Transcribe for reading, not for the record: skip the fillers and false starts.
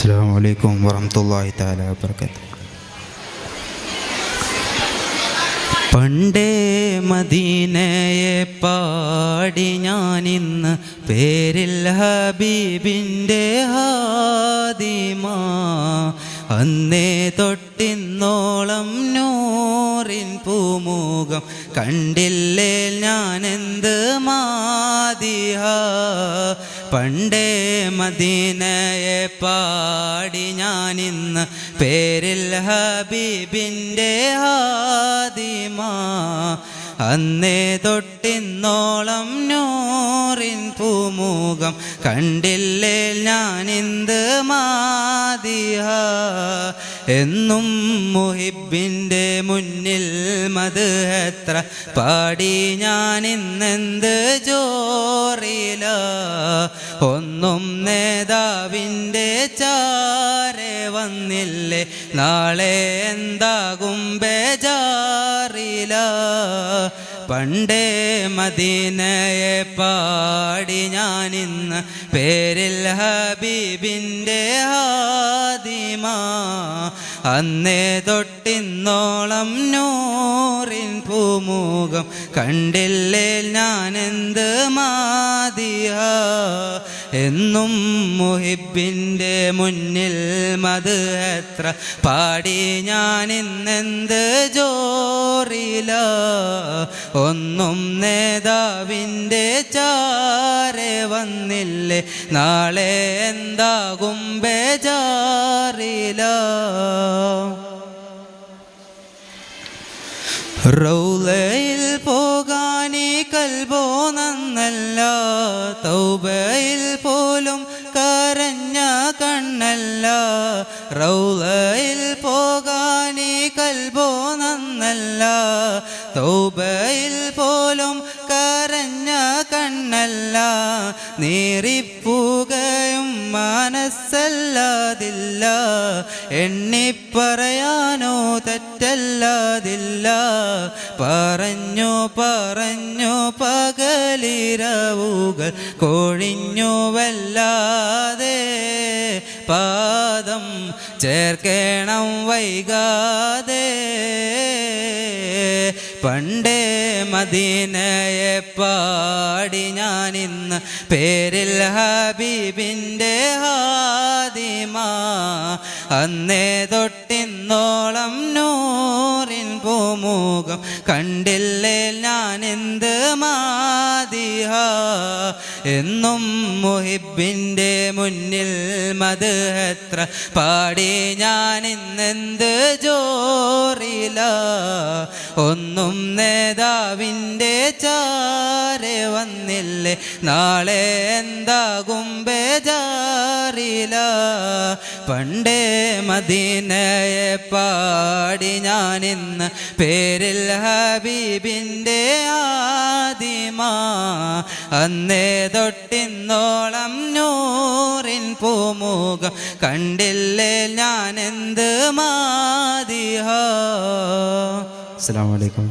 അസ്സലാമു അലൈക്കും വറഹ്മത്തുള്ളാഹി തആല വബറകാതുഹു. പണ്ടേ മദീനയെ പാടി ഞാനിന്ന് പേരിൽ ഹബീബിൻ്റെ ഹാദിമ. അന്നേ തൊട്ടിന്നോളം നൂറിൻ പൂമുഖം കണ്ടില്ലേ ഞാനെന്ത് മാദിഹ. പണ്ടേ മദീനയെ പാടി ഞാനിന്ന് പേരിൽ ഹബീബിൻ്റെ ഹാദിമ. അന്നേ തൊട്ടിന്നോളം നൂറിൻ പൂമുഖം കണ്ടില്ലേ ഞാനെന്ത് മാദിഹ. എന്നും മുഹിബിൻ്റെ മുന്നിൽ മത് എത്ര പാടി ഞാനിന്നെന്ത് ജോറില. ഒന്നും നേതാവിൻ്റെ ചാരെ വന്നില്ലേ നാളെ എന്താകും ബേജാറില. പണ്ടേ മദീനയെ പാടി ഞാനിന്ന് പേരിൽ ഹബീബിൻ്റെ ഹാദിമ. അന്നേ തൊട്ടിന്നോളം നൂറിൻ പൂമുഖം കണ്ടില്ലേ ഞാനെന്ത് മാദിഹ. എന്നും മുഹിബിൻ്റെ മുന്നിൽ മത് എത്ര പാടി ഞാനിന്നെന്ത് ജോറില. ഒന്നും നേതാവിൻ്റെ ചാരെ വന്നില്ലേ നാളെ എന്താകും ബേജാറില. റൗളയിൽ പോകാനീ കൽബോ നന്നല്ല, തൗബയിൽ പോലും കരഞ്ഞ കണ്ണല്ല. റൗളയിൽ പോകാനീ കൽബോ നന്നല്ല, തൗബയിൽ പോലും കരഞ്ഞ കണ്ണല്ല. നീറിപ്പുകയും മനസ്സല്ലാതില്ല, എണ്ണിപ്പറയാനോ തെറ്റല്ലാതില്ല. പറഞ്ഞു പറഞ്ഞു പകലിരവുകൾ കൊഴിഞ്ഞുവല്ലാതെ, പാദം ചേർക്കണം വൈകാതെ. പണ്ടേ മദീനയെ പാടി ഞാനിന്ന് പേരിൽ ഹബീബിൻ്റെ ഹാദിമ. അന്നേ തൊട്ടിന്നോളം നൂറിൻ പൂമുഖം കണ്ടില്ലേ ഞാനെന്ത് മാദിഹ. എന്നും മുഹിബിൻ്റെ മുന്നിൽ മത് എത്ര പാടി ഞാനിന്നെന്ത് ജോറില. ഒന്നും നേതാവിൻ്റെ ചാരെ വന്നില്ലേ നാളെ എന്താകും ബേജാറില. പണ്ടേ മദീനയെ പാടി ഞാനിന്ന് പേരിൽ ഹബീബിൻ്റെ ഹാദിമ. അന്നേ തൊട്ടിന്നോളം നൂറിൻ പൂമുഖം കണ്ടില്ലേ ഞാനെന്ത് മാദിഹ. അസ്സലാമു അലൈക്കും.